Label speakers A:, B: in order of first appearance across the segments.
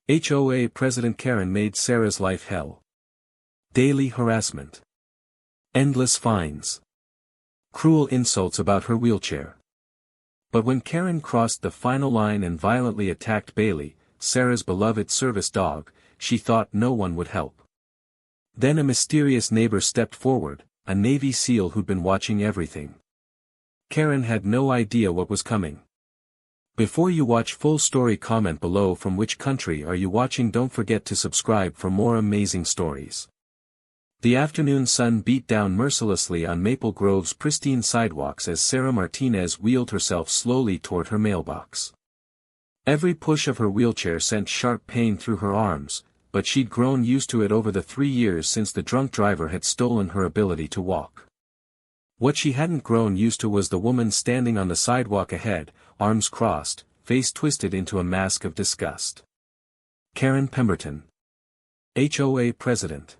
A: HOA President Karen made Sarah's life hell. Daily harassment. Endless fines. Cruel insults about her wheelchair. But when Karen crossed the final line and violently attacked Bailey, Sarah's beloved service dog, she thought no one would help. Then a mysterious neighbor stepped forward, a Navy SEAL who'd been watching everything. Karen had no idea what was coming. Before you watch full story, comment below from which country are you watching. Don't forget to subscribe for more amazing stories. The afternoon sun beat down mercilessly on Maple Grove's pristine sidewalks as Sarah Martinez wheeled herself slowly toward her mailbox. Every push of her wheelchair sent sharp pain through her arms, but she'd grown used to it over the 3 years since the drunk driver had stolen her ability to walk. What she hadn't grown used to was the woman standing on the sidewalk ahead, arms crossed, face twisted into a mask of disgust. Karen Pemberton. HOA President.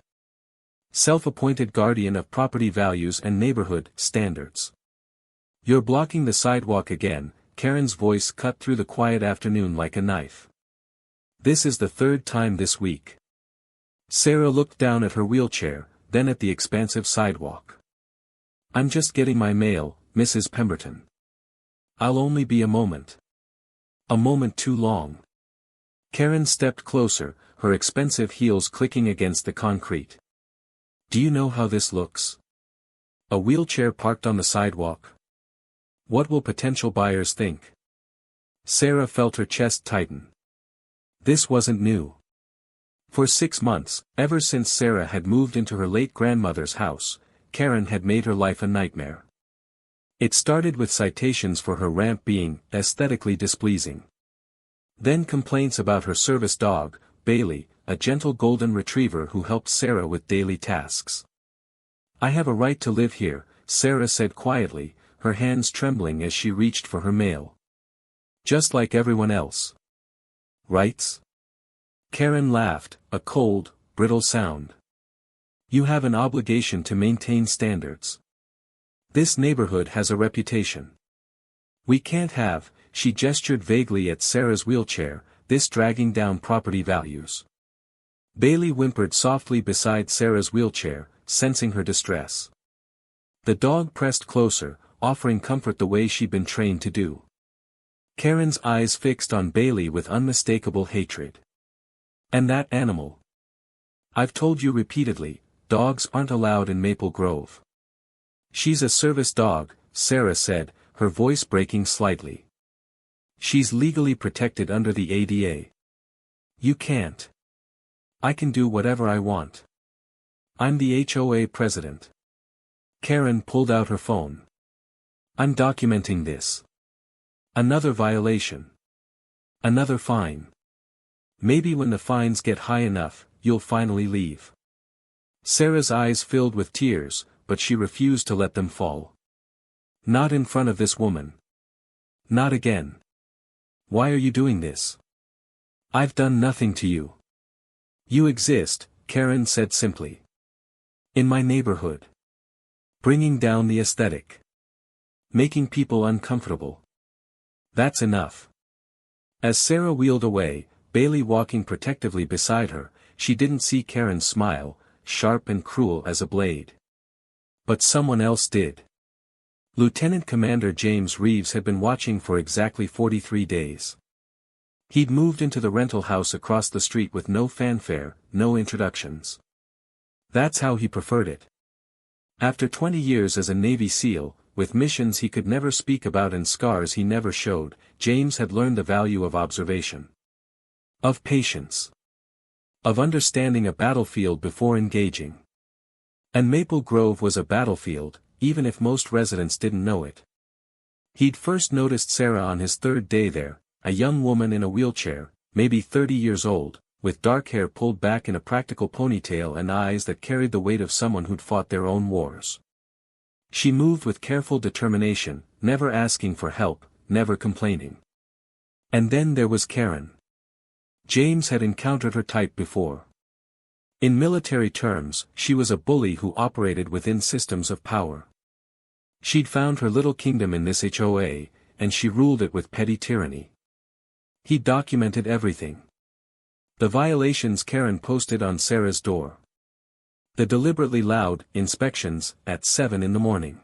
A: Self-appointed guardian of property values and neighborhood standards. You're blocking the sidewalk again, Karen's voice cut through the quiet afternoon like a knife. This is the 3rd time this week. Sarah looked down at her wheelchair, then at the expansive sidewalk. I'm just getting my mail, Mrs. Pemberton. I'll only be a moment. A moment too long. Karen stepped closer, her expensive heels clicking against the concrete. Do you know how this looks? A wheelchair parked on the sidewalk? What will potential buyers think? Sarah felt her chest tighten. This wasn't new. For 6 months, ever since Sarah had moved into her late grandmother's house, Karen had made her life a nightmare. It started with citations for her ramp being aesthetically displeasing. Then complaints about her service dog, Bailey, a gentle golden retriever who helped Sarah with daily tasks. I have a right to live here, Sarah said quietly, her hands trembling as she reached for her mail. Just like everyone else. Rights? Karen laughed, a cold, brittle sound. You have an obligation to maintain standards. This neighborhood has a reputation. We can't have, she gestured vaguely at Sarah's wheelchair, this dragging down property values. Bailey whimpered softly beside Sarah's wheelchair, sensing her distress. The dog pressed closer, offering comfort the way she'd been trained to do. Karen's eyes fixed on Bailey with unmistakable hatred. And that animal? I've told you repeatedly, dogs aren't allowed in Maple Grove. She's a service dog, Sarah said, her voice breaking slightly. She's legally protected under the ADA. You can't. I can do whatever I want. I'm the HOA president. Karen pulled out her phone. I'm documenting this. Another violation. Another fine. Maybe when the fines get high enough, you'll finally leave. Sarah's eyes filled with tears, but she refused to let them fall. Not in front of this woman. Not again. Why are you doing this? I've done nothing to you. You exist, Karen said simply. In my neighborhood. Bringing down the aesthetic. Making people uncomfortable. That's enough. As Sarah wheeled away, Bailey walking protectively beside her, she didn't see Karen's smile, sharp and cruel as a blade. But someone else did. Lieutenant Commander James Reeves had been watching for exactly 43 days. He'd moved into the rental house across the street with no fanfare, no introductions. That's how he preferred it. After 20 years as a Navy SEAL, with missions he could never speak about and scars he never showed, James had learned the value of observation. Of patience. Of understanding a battlefield before engaging. And Maple Grove was a battlefield, even if most residents didn't know it. He'd first noticed Sarah on his 3rd day there, a young woman in a wheelchair, maybe 30 years old, with dark hair pulled back in a practical ponytail and eyes that carried the weight of someone who'd fought their own wars. She moved with careful determination, never asking for help, never complaining. And then there was Karen. James had encountered her type before. In military terms, she was a bully who operated within systems of power. She'd found her little kingdom in this HOA, and she ruled it with petty tyranny. He documented everything. The violations Karen posted on Sarah's door. The deliberately loud inspections at 7 in the morning.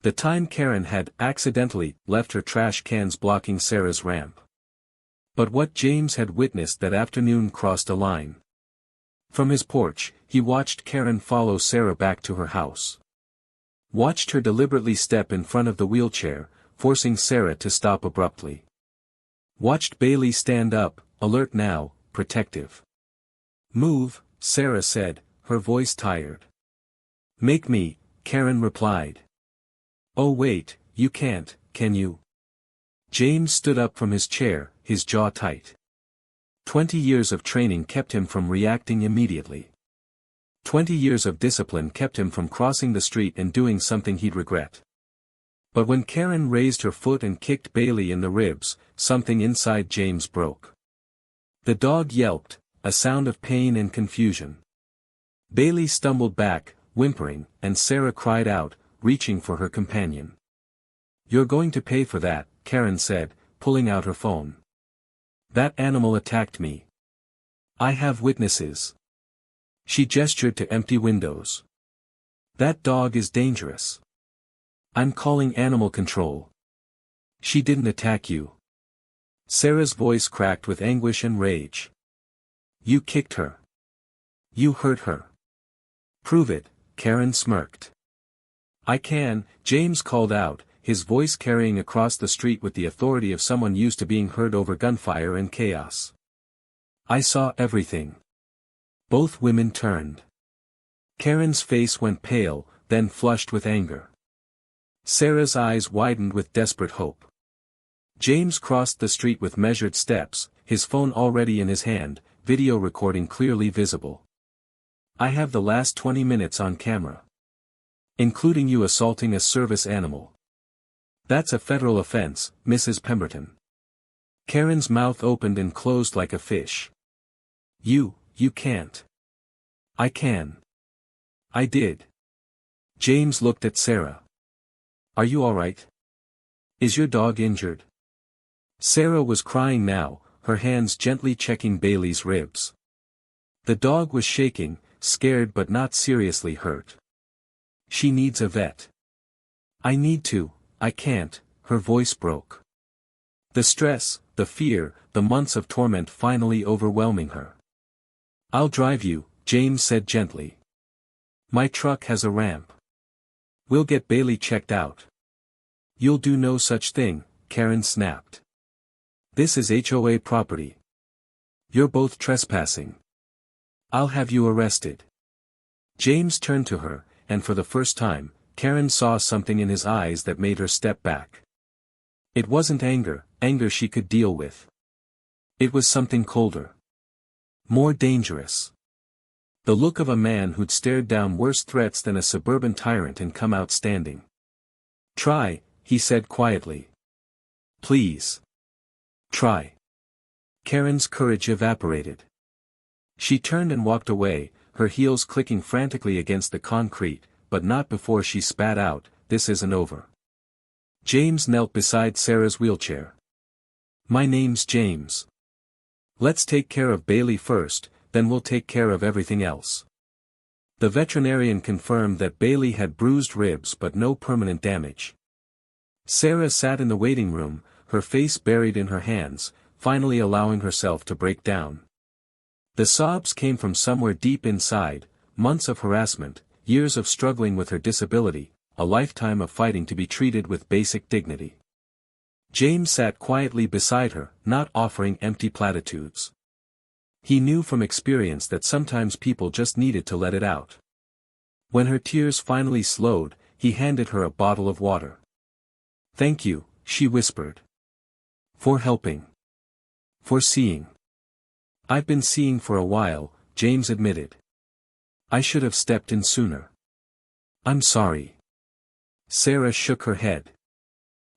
A: The time Karen had accidentally left her trash cans blocking Sarah's ramp. But what James had witnessed that afternoon crossed a line. From his porch, he watched Karen follow Sarah back to her house. Watched her deliberately step in front of the wheelchair, forcing Sarah to stop abruptly. Watched Bailey stand up, alert now, protective. "Move," Sarah said, her voice tired. "Make me," Karen replied. "Oh wait, you can't, can you?" James stood up from his chair, his jaw tight. 20 years of training kept him from reacting immediately. 20 years of discipline kept him from crossing the street and doing something he'd regret. But when Karen raised her foot and kicked Bailey in the ribs, something inside James broke. The dog yelped, a sound of pain and confusion. Bailey stumbled back, whimpering, and Sarah cried out, reaching for her companion. "You're going to pay for that," Karen said, pulling out her phone. "That animal attacked me. I have witnesses." She gestured to empty windows. "That dog is dangerous. I'm calling animal control." "She didn't attack you." Sarah's voice cracked with anguish and rage. "You kicked her. You hurt her." "Prove it," Karen smirked. "I can," James called out, his voice carrying across the street with the authority of someone used to being heard over gunfire and chaos. "I saw everything." Both women turned. Karen's face went pale, then flushed with anger. Sarah's eyes widened with desperate hope. James crossed the street with measured steps, his phone already in his hand, video recording clearly visible. "I have the last 20 minutes on camera. Including you assaulting a service animal. That's a federal offense, Mrs. Pemberton." Karen's mouth opened and closed like a fish. You can't." "I can. I did." James looked at Sarah. "Are you alright? Is your dog injured?" Sarah was crying now, her hands gently checking Bailey's ribs. The dog was shaking, scared but not seriously hurt. "She needs a vet." "I need to, I can't," her voice broke. The stress, the fear, the months of torment finally overwhelming her. "I'll drive you," James said gently. "My truck has a ramp. We'll get Bailey checked out." "You'll do no such thing," Karen snapped. "This is HOA property. You're both trespassing. I'll have you arrested." James turned to her, and for the first time, Karen saw something in his eyes that made her step back. It wasn't anger she could deal with. It was something colder. More dangerous. The look of a man who'd stared down worse threats than a suburban tyrant and come out standing. "Try," he said quietly. "Please. Try." Karen's courage evaporated. She turned and walked away, her heels clicking frantically against the concrete, but not before she spat out, "This isn't over." James knelt beside Sarah's wheelchair. "My name's James. Let's take care of Bailey first, then we'll take care of everything else." The veterinarian confirmed that Bailey had bruised ribs but no permanent damage. Sarah sat in the waiting room, her face buried in her hands, finally allowing herself to break down. The sobs came from somewhere deep inside, months of harassment, years of struggling with her disability, a lifetime of fighting to be treated with basic dignity. James sat quietly beside her, not offering empty platitudes. He knew from experience that sometimes people just needed to let it out. When her tears finally slowed, he handed her a bottle of water. "Thank you," she whispered. "For helping. For seeing." "I've been seeing for a while," James admitted. "I should have stepped in sooner. I'm sorry." Sarah shook her head.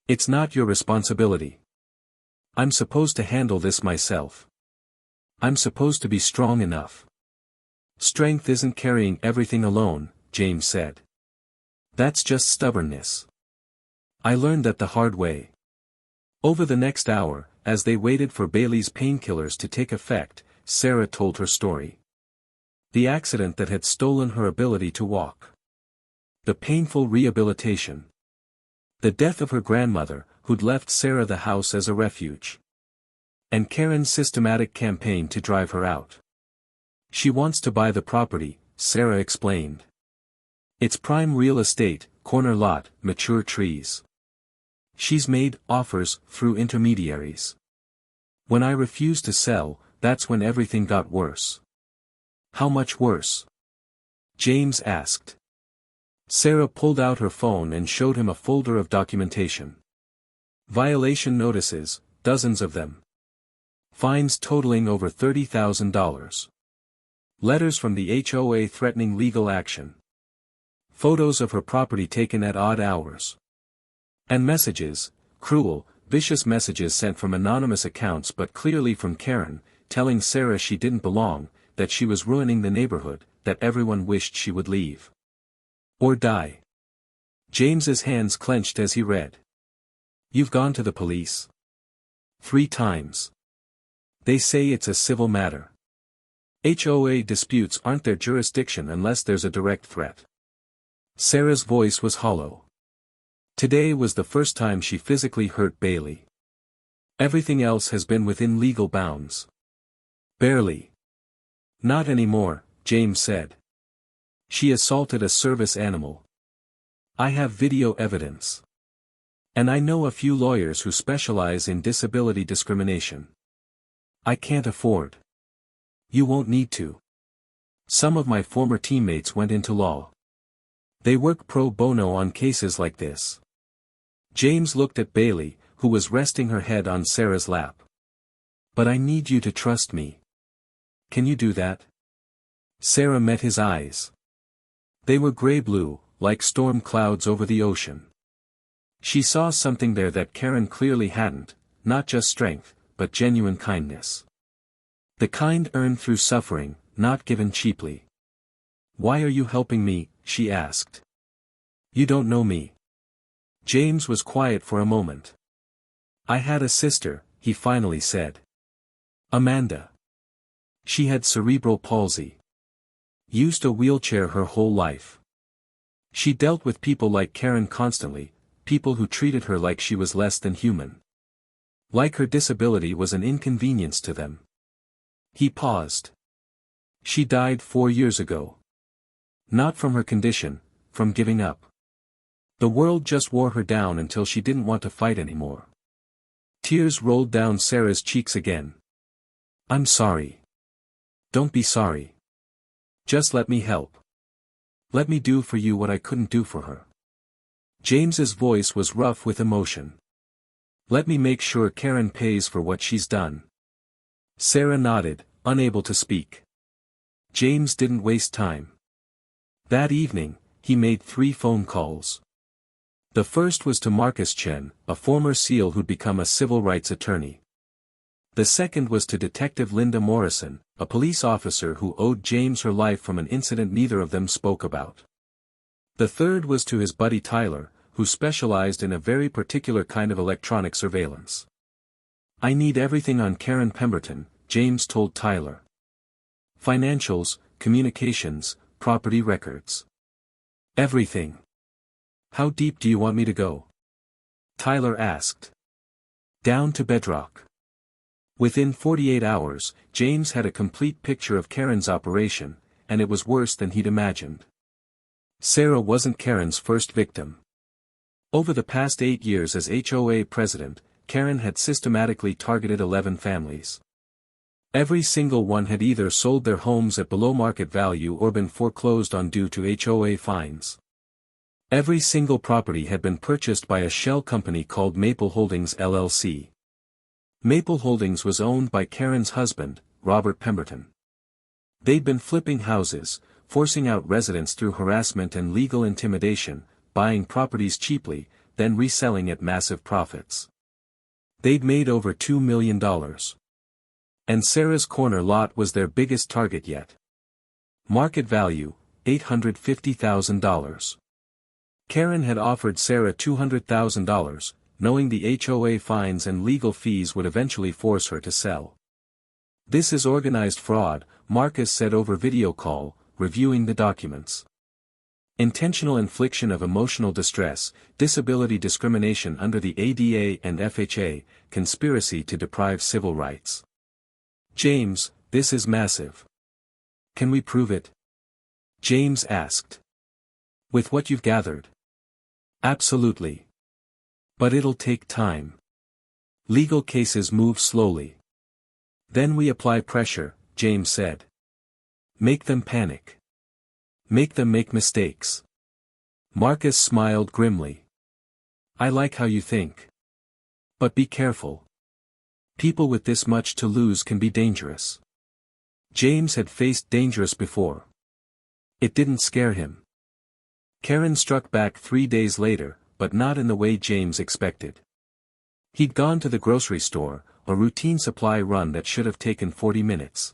A: "It's not your responsibility. I'm supposed to handle this myself. I'm supposed to be strong enough." "Strength isn't carrying everything alone," James said. "That's just stubbornness. I learned that the hard way." Over the next hour, as they waited for Bailey's painkillers to take effect, Sarah told her story. The accident that had stolen her ability to walk. The painful rehabilitation. The death of her grandmother, who'd left Sarah the house as a refuge. And Karen's systematic campaign to drive her out. She wants to buy the property, Sarah explained. It's prime real estate, corner lot, mature trees. She's made offers through intermediaries. When I refused to sell, that's when everything got worse. How much worse? James asked. Sarah pulled out her phone and showed him a folder of documentation. Violation notices, dozens of them. Fines totaling over $30,000. Letters from the HOA threatening legal action. Photos of her property taken at odd hours. And messages, cruel, vicious messages sent from anonymous accounts but clearly from Karen, telling Sarah she didn't belong, that she was ruining the neighborhood, that everyone wished she would leave. Or die. James's hands clenched as he read. You've gone to the police. 3 times. They say it's a civil matter. HOA disputes aren't their jurisdiction unless there's a direct threat. Sarah's voice was hollow. Today was the first time she physically hurt Bailey. Everything else has been within legal bounds. Barely. Not anymore, James said. She assaulted a service animal. I have video evidence. And I know a few lawyers who specialize in disability discrimination. I can't afford. You won't need to. Some of my former teammates went into law. They work pro bono on cases like this. James looked at Bailey, who was resting her head on Sarah's lap. But I need you to trust me. Can you do that? Sarah met his eyes. They were gray-blue, like storm clouds over the ocean. She saw something there that Karen clearly hadn't, not just strength, but genuine kindness. The kind earned through suffering, not given cheaply. Why are you helping me? She asked. You don't know me. James was quiet for a moment. I had a sister, he finally said. Amanda. She had cerebral palsy. Used a wheelchair her whole life. She dealt with people like Karen constantly, people who treated her like she was less than human. Like her disability was an inconvenience to them. He paused. She died 4 years ago. Not from her condition, from giving up. The world just wore her down until she didn't want to fight anymore. Tears rolled down Sarah's cheeks again. I'm sorry. Don't be sorry. Just let me help. Let me do for you what I couldn't do for her. James's voice was rough with emotion. Let me make sure Karen pays for what she's done. Sarah nodded, unable to speak. James didn't waste time. That evening, he made 3 phone calls. The first was to Marcus Chen, a former SEAL who'd become a civil rights attorney. The second was to Detective Linda Morrison, a police officer who owed James her life from an incident neither of them spoke about. The third was to his buddy Tyler, who specialized in a very particular kind of electronic surveillance. I need everything on Karen Pemberton, James told Tyler. Financials, communications, property records. Everything. How deep do you want me to go? Tyler asked. Down to bedrock. Within 48 hours, James had a complete picture of Karen's operation, and it was worse than he'd imagined. Sarah wasn't Karen's first victim. Over the past 8 years as HOA president, Karen had systematically targeted 11 families. Every single one had either sold their homes at below market value or been foreclosed on due to HOA fines. Every single property had been purchased by a shell company called Maple Holdings LLC. Maple Holdings was owned by Karen's husband, Robert Pemberton. They'd been flipping houses, forcing out residents through harassment and legal intimidation, buying properties cheaply, then reselling at massive profits. They'd made over $2 million. And Sarah's corner lot was their biggest target yet. Market value, $850,000. Karen had offered Sarah $200,000, knowing the HOA fines and legal fees would eventually force her to sell. This is organized fraud, Marcus said over video call, reviewing the documents. Intentional infliction of emotional distress, disability discrimination under the ADA and FHA, conspiracy to deprive civil rights. James, this is massive. Can we prove it? James asked. With what you've gathered? Absolutely. But it'll take time. Legal cases move slowly. Then we apply pressure, James said. Make them panic. Make them make mistakes. Marcus smiled grimly. I like how you think. But be careful. People with this much to lose can be dangerous. James had faced dangerous before. It didn't scare him. Karen struck back 3 days later, but not in the way James expected. He'd gone to the grocery store, a routine supply run that should have taken 40 minutes.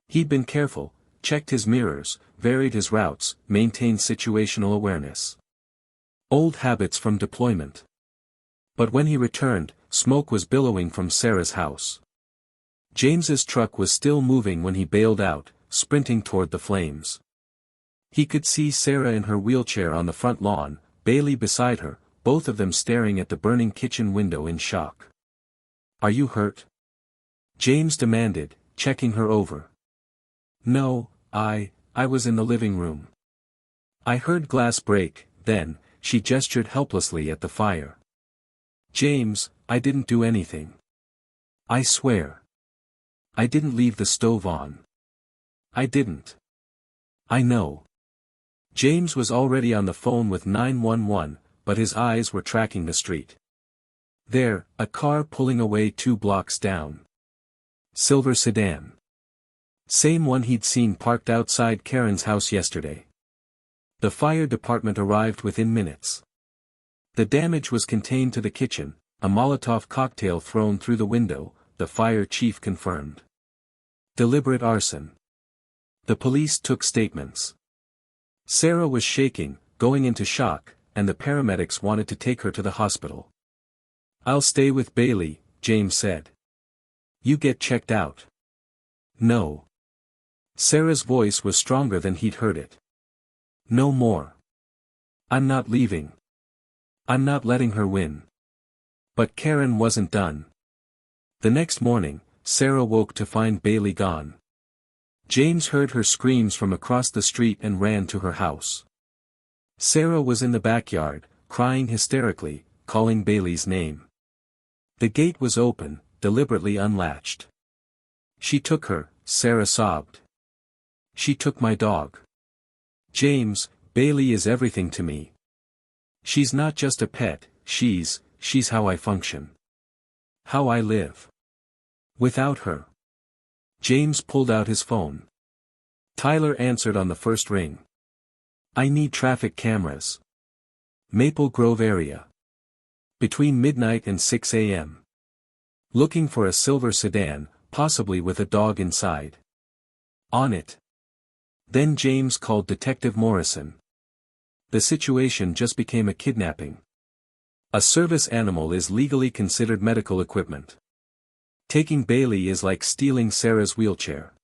A: He'd been careful, checked his mirrors, varied his routes, maintained situational awareness. Old habits from deployment. But when he returned, smoke was billowing from Sarah's house. James's truck was still moving when he bailed out, sprinting toward the flames. He could see Sarah in her wheelchair on the front lawn, Bailey beside her, both of them staring at the burning kitchen window in shock. Are you hurt? James demanded, checking her over. No, I was in the living room. I heard glass break, then, she gestured helplessly at the fire. James, I didn't do anything. I swear. I didn't leave the stove on. I didn't. I know. James was already on the phone with 911, but his eyes were tracking the street. There, a car pulling away 2 blocks down. Silver sedan. Same one he'd seen parked outside Karen's house yesterday. The fire department arrived within minutes. The damage was contained to the kitchen, a Molotov cocktail thrown through the window, the fire chief confirmed. Deliberate arson. The police took statements. Sarah was shaking, going into shock, and the paramedics wanted to take her to the hospital. I'll stay with Bailey, James said. You get checked out. No. Sarah's voice was stronger than he'd heard it. No more. I'm not leaving. I'm not letting her win. But Karen wasn't done. The next morning, Sarah woke to find Bailey gone. James heard her screams from across the street and ran to her house. Sarah was in the backyard, crying hysterically, calling Bailey's name. The gate was open, deliberately unlatched. She took her, Sarah sobbed. She took my dog. James, Bailey is everything to me. She's not just a pet, she's how I function. How I live. Without her. James pulled out his phone. Tyler answered on the first ring. I need traffic cameras. Maple Grove area. Between midnight and 6 a.m. Looking for a silver sedan, possibly with a dog inside. On it. Then James called Detective Morrison. The situation just became a kidnapping. A service animal is legally considered medical equipment. Taking Bailey is like stealing Sarah's wheelchair.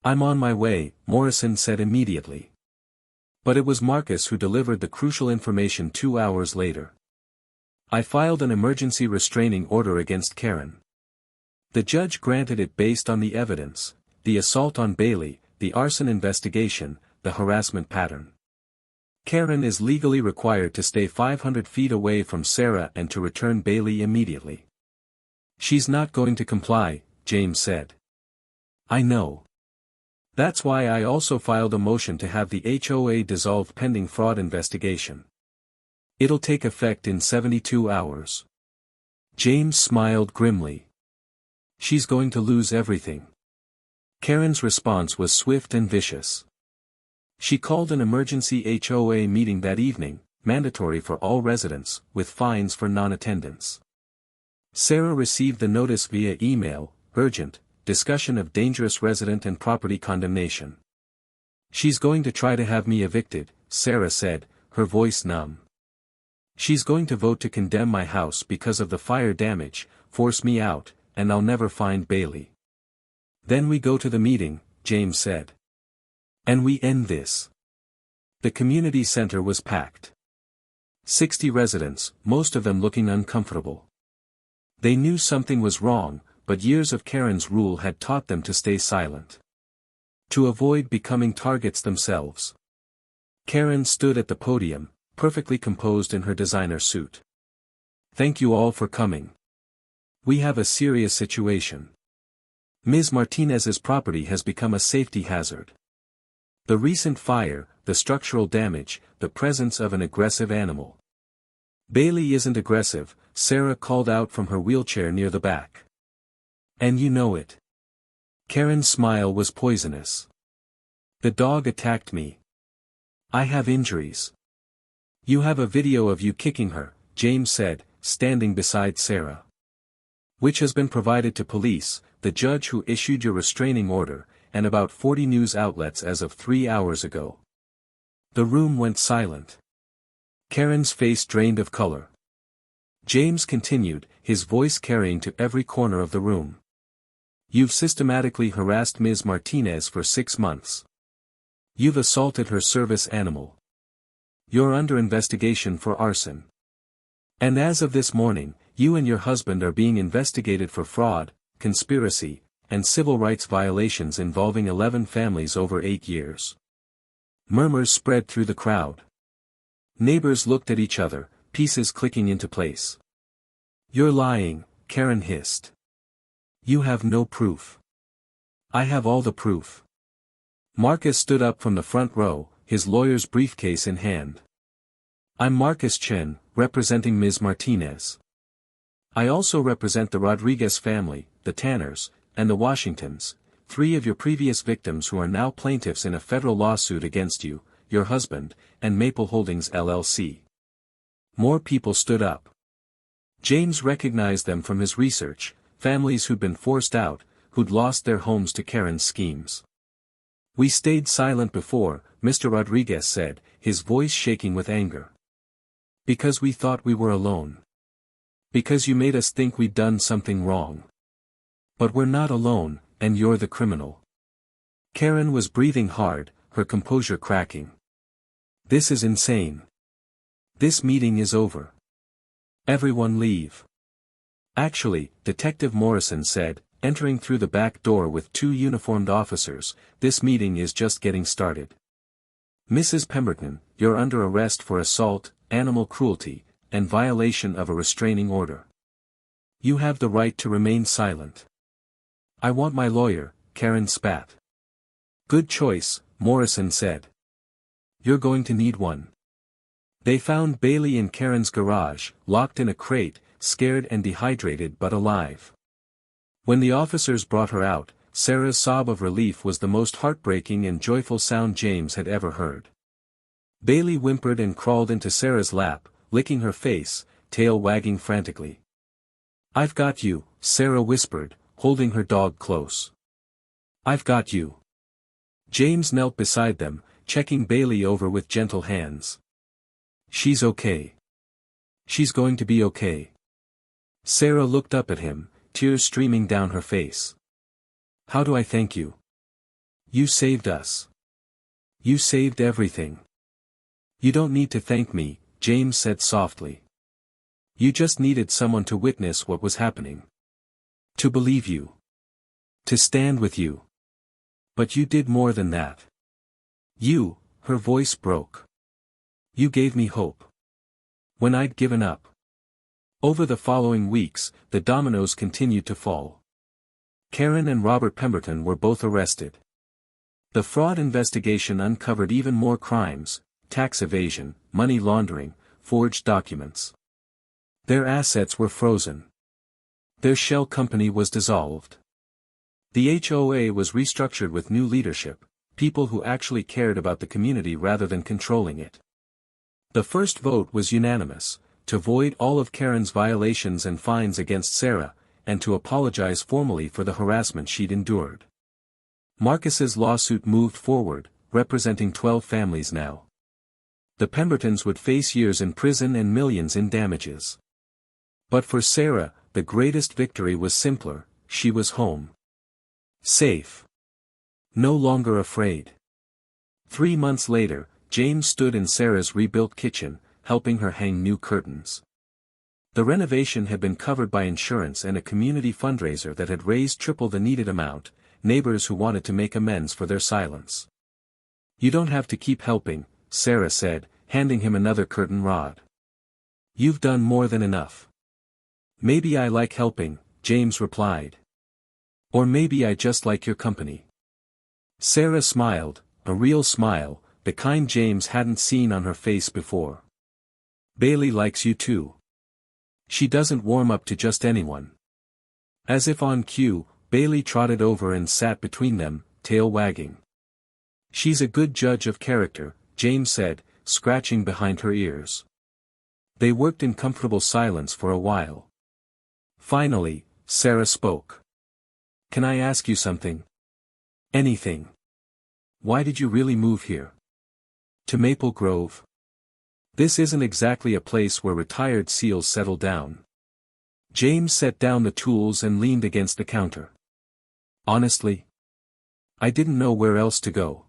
A: I'm on my way, Morrison said immediately. But it was Marcus who delivered the crucial information 2 hours later. I filed an emergency restraining order against Karen. The judge granted it based on the evidence, the assault on Bailey, the arson investigation, the harassment pattern. Karen is legally required to stay 500 feet away from Sarah and to return Bailey immediately. She's not going to comply, James said. I know. That's why I also filed a motion to have the HOA dissolved pending fraud investigation. It'll take effect in 72 hours. James smiled grimly. She's going to lose everything. Karen's response was swift and vicious. She called an emergency HOA meeting that evening, mandatory for all residents, with fines for non-attendance. Sarah received the notice via email, urgent, discussion of dangerous resident and property condemnation. She's going to try to have me evicted, Sarah said, her voice numb. She's going to vote to condemn my house because of the fire damage, force me out, and I'll never find Bailey. Then we go to the meeting, James said. And we end this. The community center was packed. 60 residents, most of them looking uncomfortable. They knew something was wrong, but years of Karen's rule had taught them to stay silent. To avoid becoming targets themselves. Karen stood at the podium, perfectly composed in her designer suit. Thank you all for coming. We have a serious situation. Ms. Martinez's property has become a safety hazard. The recent fire, the structural damage, the presence of an aggressive animal. Bailey isn't aggressive, Sarah called out from her wheelchair near the back. And you know it. Karen's smile was poisonous. The dog attacked me. I have injuries. You have a video of you kicking her, James said, standing beside Sarah. Which has been provided to police, the judge who issued your restraining order, and about 40 news outlets as of 3 hours ago. The room went silent. Karen's face drained of color. James continued, his voice carrying to every corner of the room. You've systematically harassed Ms. Martinez for 6 months. You've assaulted her service animal. You're under investigation for arson. And as of this morning, you and your husband are being investigated for fraud, conspiracy, and civil rights violations involving 11 families over 8 years. Murmurs spread through the crowd. Neighbors looked at each other, pieces clicking into place. You're lying, Karen hissed. You have no proof. I have all the proof. Marcus stood up from the front row, his lawyer's briefcase in hand. I'm Marcus Chen, representing Ms. Martinez. I also represent the Rodriguez family, the Tanners, and the Washingtons, 3 of your previous victims who are now plaintiffs in a federal lawsuit against you, your husband, and Maple Holdings LLC. More people stood up. James recognized them from his research, families who'd been forced out, who'd lost their homes to Karen's schemes. We stayed silent before, Mr. Rodriguez said, his voice shaking with anger. Because we thought we were alone. Because you made us think we'd done something wrong. But we're not alone, and you're the criminal. Karen was breathing hard, her composure cracking. This is insane. This meeting is over. Everyone leave. Actually, Detective Morrison said, entering through the back door with 2 uniformed officers, this meeting is just getting started. Mrs. Pemberton, you're under arrest for assault, animal cruelty, and violation of a restraining order. You have the right to remain silent. I want my lawyer, Karen spat. Good choice, Morrison said. You're going to need one. They found Bailey in Karen's garage, locked in a crate, scared and dehydrated but alive. When the officers brought her out, Sarah's sob of relief was the most heartbreaking and joyful sound James had ever heard. Bailey whimpered and crawled into Sarah's lap, licking her face, tail wagging frantically. I've got you, Sarah whispered, holding her dog close. I've got you. James knelt beside them, checking Bailey over with gentle hands. She's okay. She's going to be okay. Sarah looked up at him, tears streaming down her face. How do I thank you? You saved us. You saved everything. You don't need to thank me, James said softly. You just needed someone to witness what was happening. To believe you. To stand with you. But you did more than that. You, her voice broke. You gave me hope. When I'd given up. Over the following weeks, the dominoes continued to fall. Karen and Robert Pemberton were both arrested. The fraud investigation uncovered even more crimes, tax evasion, money laundering, forged documents. Their assets were frozen. Their shell company was dissolved. The HOA was restructured with new leadership, people who actually cared about the community rather than controlling it. The first vote was unanimous, to void all of Karen's violations and fines against Sarah, and to apologize formally for the harassment she'd endured. Marcus's lawsuit moved forward, representing 12 families now. The Pembertons would face years in prison and millions in damages. But for Sarah, the greatest victory was simpler, she was home. Safe. No longer afraid. 3 months later, James stood in Sarah's rebuilt kitchen, helping her hang new curtains. The renovation had been covered by insurance and a community fundraiser that had raised triple the needed amount, neighbors who wanted to make amends for their silence. "You don't have to keep helping," Sarah said, handing him another curtain rod. "You've done more than enough." "Maybe I like helping," James replied. "Or maybe I just like your company." Sarah smiled, a real smile, the kind James hadn't seen on her face before. "Bailey likes you too. She doesn't warm up to just anyone." As if on cue, Bailey trotted over and sat between them, tail wagging. "She's a good judge of character," James said, scratching behind her ears. They worked in comfortable silence for a while. Finally, Sarah spoke. "Can I ask you something?" "Anything." "Why did you really move here? To Maple Grove? This isn't exactly a place where retired SEALs settle down." James set down the tools and leaned against the counter. "Honestly, I didn't know where else to go.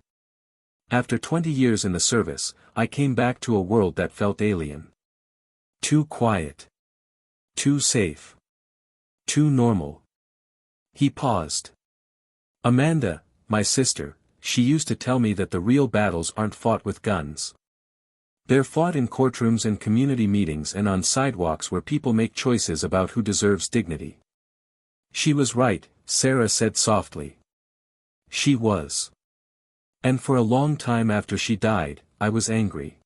A: After 20 years in the service, I came back to a world that felt alien. Too quiet. Too safe. Too normal." He paused. "Amanda, my sister, she used to tell me that the real battles aren't fought with guns. They're fought in courtrooms and community meetings and on sidewalks where people make choices about who deserves dignity." "She was right," Sarah said softly. "She was. And for a long time after she died, I was angry.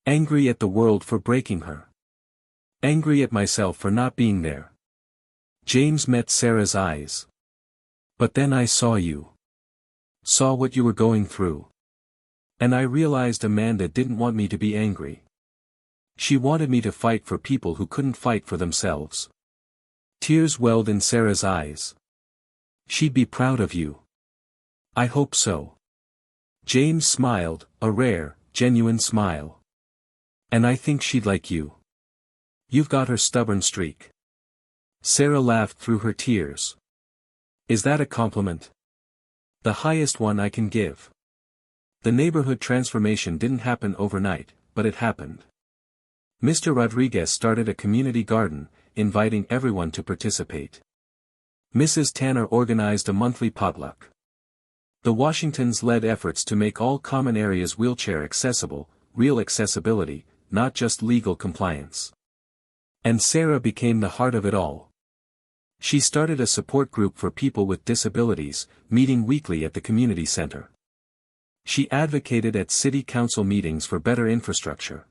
A: Angry at the world for breaking her. Angry at myself for not being there." James met Sarah's eyes. "But then I saw you. Saw what you were going through. And I realized Amanda didn't want me to be angry. She wanted me to fight for people who couldn't fight for themselves." Tears welled in Sarah's eyes. "She'd be proud of you." "I hope so." James smiled, a rare, genuine smile. "And I think she'd like you. You've got her stubborn streak." Sarah laughed through her tears. "Is that a compliment?" "The highest one I can give." The neighborhood transformation didn't happen overnight, but it happened. Mr. Rodriguez started a community garden, inviting everyone to participate. Mrs. Tanner organized a monthly potluck. The Washingtons led efforts to make all common areas wheelchair accessible, real accessibility, not just legal compliance. And Sarah became the heart of it all. She started a support group for people with disabilities, meeting weekly at the community center. She advocated at city council meetings for better infrastructure.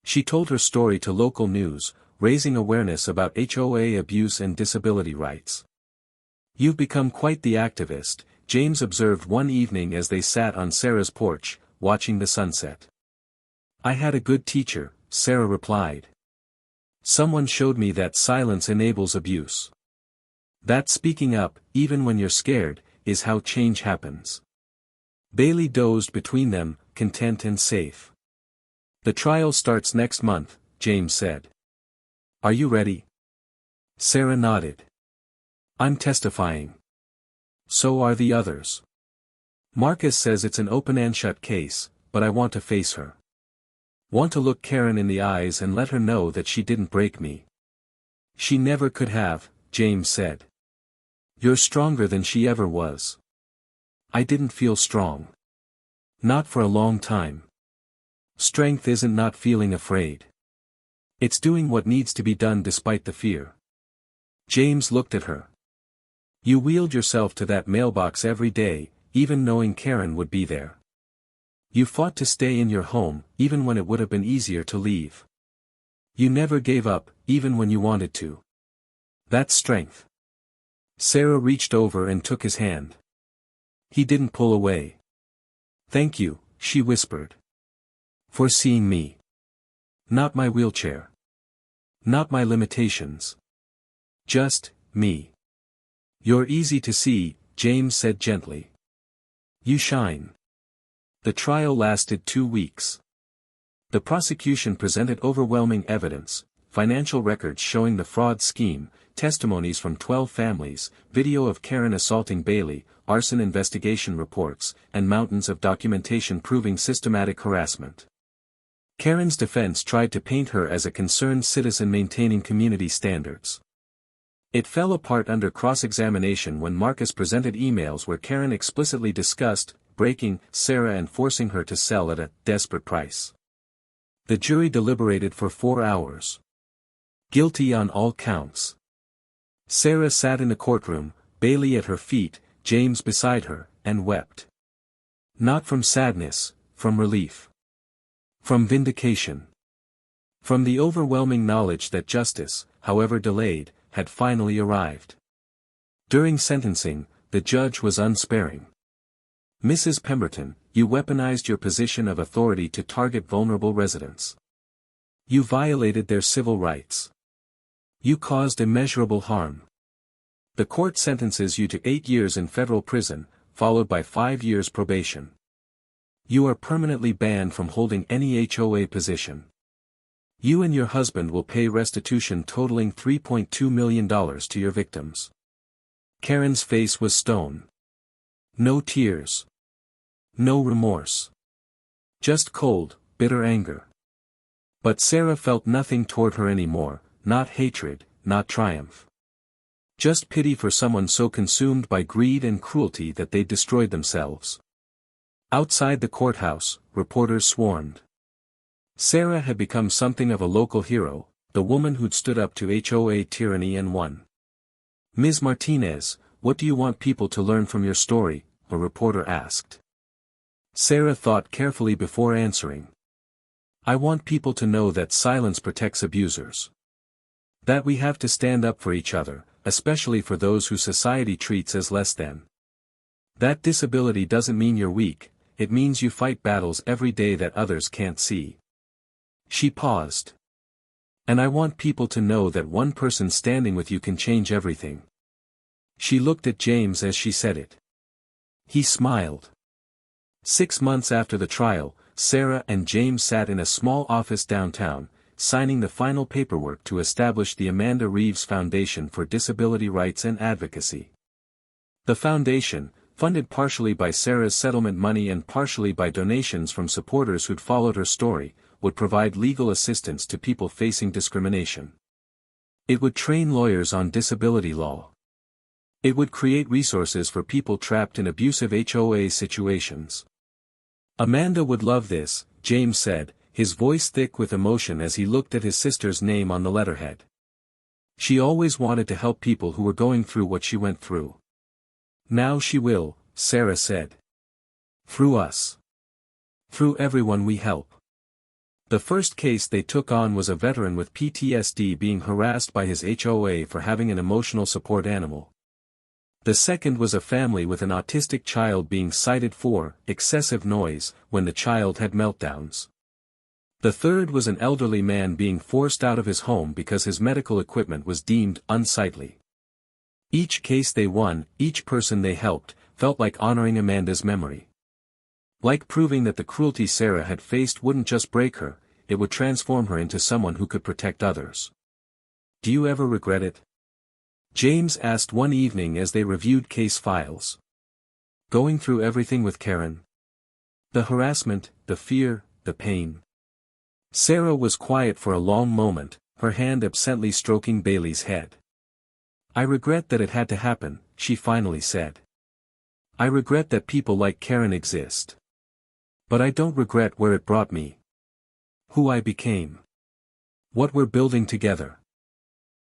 A: She told her story to local news, raising awareness about HOA abuse and disability rights. "You've become quite the activist," James observed one evening as they sat on Sarah's porch, watching the sunset. "I had a good teacher," Sarah replied. "Someone showed me that silence enables abuse. That speaking up, even when you're scared, is how change happens." Bailey dozed between them, content and safe. "The trial starts next month," James said. "Are you ready?" Sarah nodded. "I'm testifying. So are the others. Marcus says it's an open and shut case, but I want to face her. Want to look Karen in the eyes and let her know that she didn't break me." "She never could have," James said. "You're stronger than she ever was." "I didn't feel strong. Not for a long time. Strength isn't not feeling afraid. It's doing what needs to be done despite the fear." James looked at her. "You wheeled yourself to that mailbox every day, even knowing Karen would be there. You fought to stay in your home, even when it would have been easier to leave. You never gave up, even when you wanted to. That's strength." Sarah reached over and took his hand. He didn't pull away. "Thank you," she whispered. "For seeing me. Not my wheelchair. Not my limitations. Just, me." "You're easy to see," James said gently. "You shine." The trial lasted 2 weeks. The prosecution presented overwhelming evidence, financial records showing the fraud scheme, testimonies from 12 families, video of Karen assaulting Bailey, arson investigation reports, and mountains of documentation proving systematic harassment. Karen's defense tried to paint her as a concerned citizen maintaining community standards. It fell apart under cross-examination when Marcus presented emails where Karen explicitly discussed breaking Sarah and forcing her to sell at a desperate price. The jury deliberated for 4 hours. Guilty on all counts. Sarah sat in the courtroom, Bailey at her feet, James beside her, and wept. Not from sadness, from relief. From vindication. From the overwhelming knowledge that justice, however delayed, had finally arrived. During sentencing, the judge was unsparing. Mrs. Pemberton, you weaponized your position of authority to target vulnerable residents. You violated their civil rights. You caused immeasurable harm. The court sentences you to 8 years in federal prison, followed by 5 years probation. You are permanently banned from holding any HOA position. You and your husband will pay restitution totaling $3.2 million to your victims. Karen's face was stone. No tears. No remorse. Just cold, bitter anger. But Sarah felt nothing toward her anymore, not hatred, not triumph. Just pity for someone so consumed by greed and cruelty that they destroyed themselves. Outside the courthouse, reporters swarmed. Sarah had become something of a local hero, the woman who'd stood up to HOA tyranny and won. Ms. Martinez, what do you want people to learn from your story? A reporter asked. Sarah thought carefully before answering. I want people to know that silence protects abusers. That we have to stand up for each other, especially for those who society treats as less than. That disability doesn't mean you're weak, it means you fight battles every day that others can't see. She paused. And I want people to know that one person standing with you can change everything. She looked at James as she said it. He smiled. 6 months after the trial, Sarah and James sat in a small office downtown, signing the final paperwork to establish the Amanda Reeves Foundation for Disability Rights and Advocacy. The foundation, funded partially by Sarah's settlement money and partially by donations from supporters who'd followed her story, would provide legal assistance to people facing discrimination. It would train lawyers on disability law. It would create resources for people trapped in abusive HOA situations. Amanda would love this, James said, his voice thick with emotion as he looked at his sister's name on the letterhead. She always wanted to help people who were going through what she went through. Now she will, Sarah said. Through us. Through everyone we help. The first case they took on was a veteran with PTSD being harassed by his HOA for having an emotional support animal. The second was a family with an autistic child being cited for excessive noise when the child had meltdowns. The third was an elderly man being forced out of his home because his medical equipment was deemed unsightly. Each case they won, each person they helped, felt like honoring Amanda's memory. Like proving that the cruelty Sarah had faced wouldn't just break her, it would transform her into someone who could protect others. Do you ever regret it? James asked one evening as they reviewed case files. Going through everything with Karen? The harassment, the fear, the pain. Sarah was quiet for a long moment, her hand absently stroking Bailey's head. I regret that it had to happen, she finally said. I regret that people like Karen exist. But I don't regret where it brought me. Who I became. What we're building together.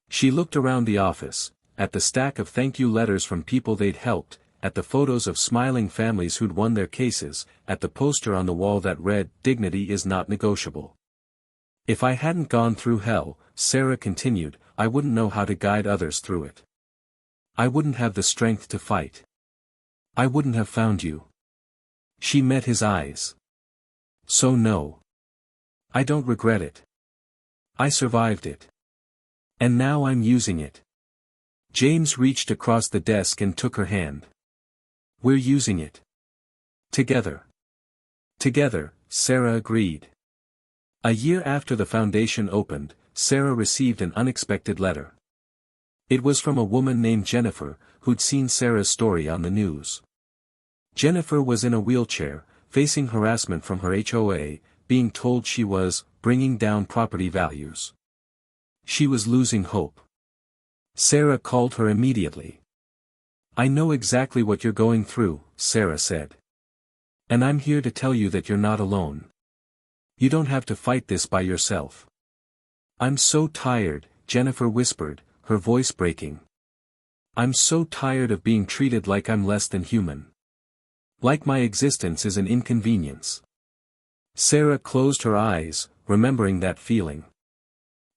A: She looked around the office, at the stack of thank you letters from people they'd helped, at the photos of smiling families who'd won their cases, at the poster on the wall that read, "Dignity is not negotiable." If I hadn't gone through hell, Sarah continued, I wouldn't know how to guide others through it. I wouldn't have the strength to fight. I wouldn't have found you. She met his eyes. So no. I don't regret it. I survived it. And now I'm using it. James reached across the desk and took her hand. We're using it. Together. Together, Sarah agreed. A year after the foundation opened, Sarah received an unexpected letter. It was from a woman named Jennifer, who'd seen Sarah's story on the news. Jennifer was in a wheelchair, facing harassment from her HOA, being told she was bringing down property values. She was losing hope. Sarah called her immediately. "I know exactly what you're going through," Sarah said. "And I'm here to tell you that you're not alone. You don't have to fight this by yourself." "I'm so tired," Jennifer whispered, her voice breaking. "I'm so tired of being treated like I'm less than human. Like my existence is an inconvenience." Sarah closed her eyes, remembering that feeling.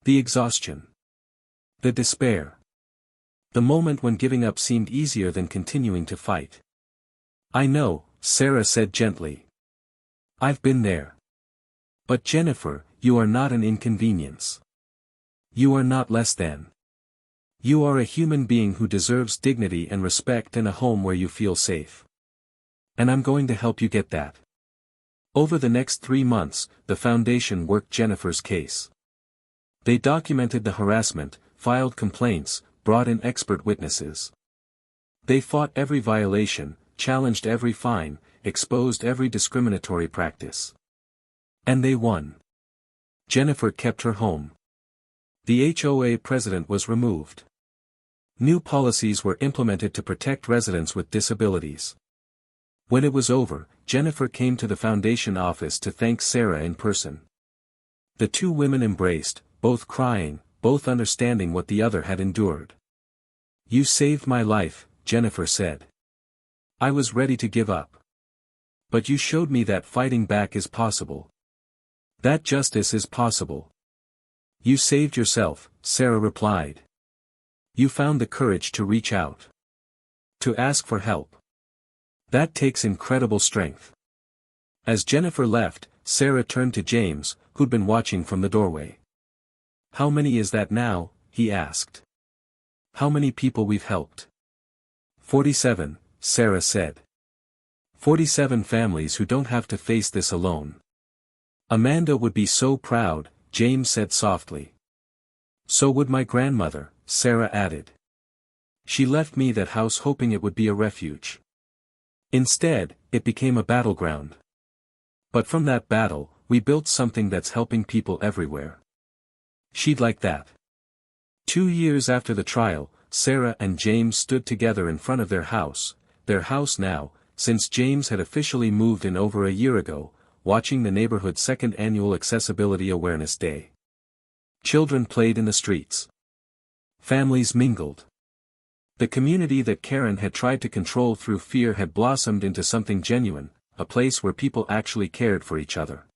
A: The exhaustion. The despair. The moment when giving up seemed easier than continuing to fight. "I know," Sarah said gently. "I've been there. But Jennifer, you are not an inconvenience. You are not less than. You are a human being who deserves dignity and respect and a home where you feel safe. And I'm going to help you get that." Over the next 3 months, the foundation worked Jennifer's case. They documented the harassment, filed complaints, brought in expert witnesses. They fought every violation, challenged every fine, exposed every discriminatory practice. And they won. Jennifer kept her home. The HOA president was removed. New policies were implemented to protect residents with disabilities. When it was over, Jennifer came to the foundation office to thank Sarah in person. The two women embraced, both crying, both understanding what the other had endured. "You saved my life," Jennifer said. "I was ready to give up. But you showed me that fighting back is possible. That justice is possible." "You saved yourself," Sarah replied. "You found the courage to reach out. To ask for help. That takes incredible strength." As Jennifer left, Sarah turned to James, who'd been watching from the doorway. "How many is that now?" he asked. "How many people we've helped?" 47, Sarah said. 47 families who don't have to face this alone. "Amanda would be so proud," James said softly. "So would my grandmother," Sarah added. "She left me that house hoping it would be a refuge. Instead, it became a battleground. But from that battle, we built something that's helping people everywhere." She'd like that. 2 years after the trial, Sarah and James stood together in front of their house now, since James had officially moved in over a year ago, watching the neighborhood's second annual Accessibility Awareness Day. Children played in the streets. Families mingled. The community that Karen had tried to control through fear had blossomed into something genuine, a place where people actually cared for each other.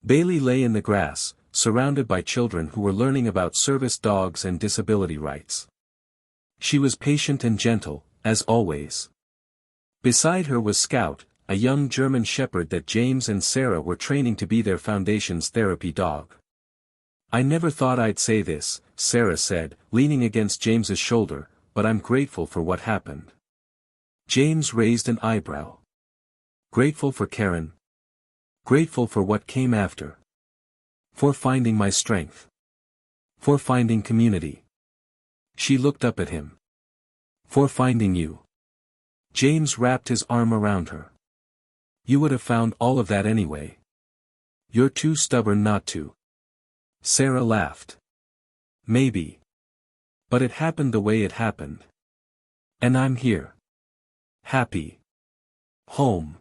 A: Bailey lay in the grass, surrounded by children who were learning about service dogs and disability rights. She was patient and gentle, as always. Beside her was Scout, a young German shepherd that James and Sarah were training to be their foundation's therapy dog. "I never thought I'd say this," Sarah said, leaning against James's shoulder, "but I'm grateful for what happened." James raised an eyebrow. "Grateful for Karen? Grateful for what came after? For finding my strength? For finding community?" She looked up at him. "For finding you." James wrapped his arm around her. "You would have found all of that anyway. You're too stubborn not to." Sarah laughed. "Maybe. But it happened the way it happened. And I'm here. Happy. Home."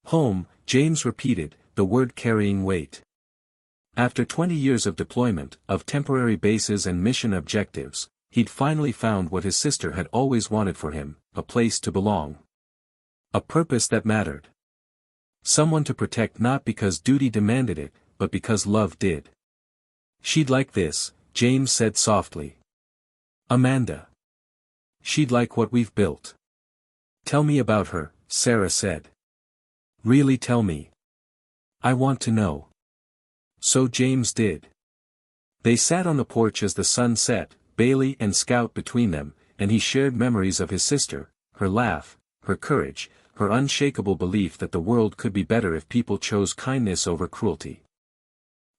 A: "Home," James repeated, the word carrying weight. After 20 years of deployment, of temporary bases and mission objectives, he'd finally found what his sister had always wanted for him, a place to belong. A purpose that mattered. Someone to protect not because duty demanded it, but because love did. "She'd like this," James said softly. "Amanda. She'd like what we've built." "Tell me about her," Sarah said. "Really tell me. I want to know." So James did. They sat on the porch as the sun set, Bailey and Scout between them, and he shared memories of his sister, her laugh, her courage, her unshakable belief that the world could be better if people chose kindness over cruelty.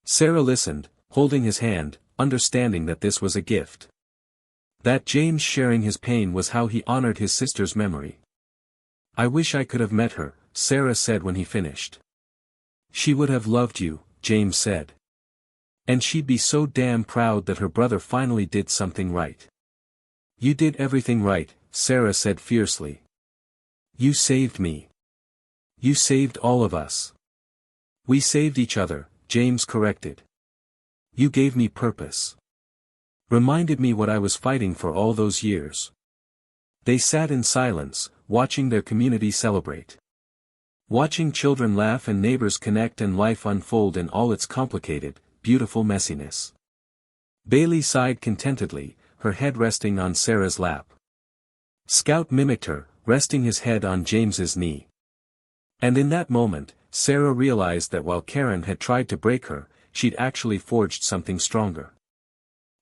A: Sarah listened, holding his hand, understanding that this was a gift. That James sharing his pain was how he honored his sister's memory. "I wish I could have met her," Sarah said when he finished. "She would have loved you," James said. "And she'd be so damn proud that her brother finally did something right." "You did everything right," Sarah said fiercely. "You saved me. You saved all of us." "We saved each other," James corrected. "You gave me purpose. Reminded me what I was fighting for all those years." They sat in silence, watching their community celebrate. Watching children laugh and neighbors connect and life unfold in all its complicated, beautiful messiness. Bailey sighed contentedly, her head resting on Sarah's lap. Scout mimicked her, resting his head on James's knee. And in that moment, Sarah realized that while Karen had tried to break her, she'd actually forged something stronger.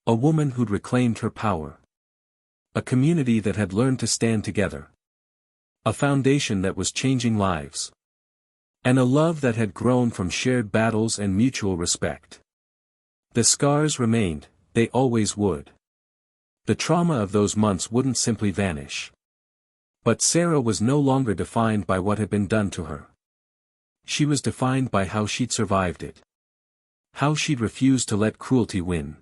A: A woman who'd reclaimed her power. A community that had learned to stand together. A foundation that was changing lives. And a love that had grown from shared battles and mutual respect. The scars remained, they always would. The trauma of those months wouldn't simply vanish. But Sarah was no longer defined by what had been done to her. She was defined by how she'd survived it. How she'd refused to let cruelty win.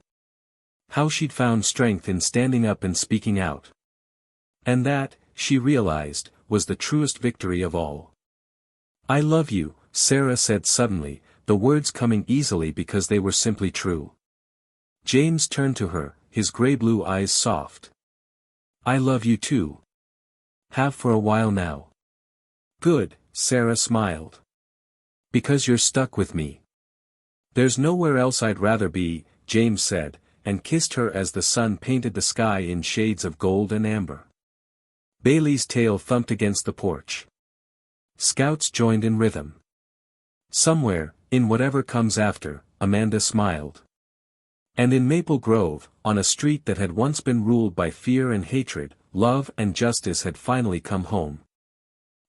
A: How she'd found strength in standing up and speaking out. And that, she realized, was the truest victory of all. "I love you," Sarah said suddenly, the words coming easily because they were simply true. James turned to her, his gray-blue eyes soft. "I love you too. Have for a while now." "Good," Sarah smiled. "Because you're stuck with me." "There's nowhere else I'd rather be," James said, and kissed her as the sun painted the sky in shades of gold and amber. Bailey's tail thumped against the porch. Scouts joined in rhythm. Somewhere, in whatever comes after, Amanda smiled. And in Maple Grove, on a street that had once been ruled by fear and hatred, love and justice had finally come home.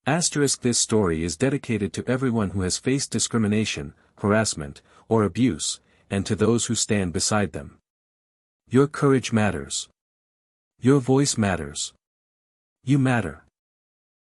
A: This story is dedicated to everyone who has faced discrimination, harassment, or abuse, and to those who stand beside them. Your courage matters. Your voice matters. You matter.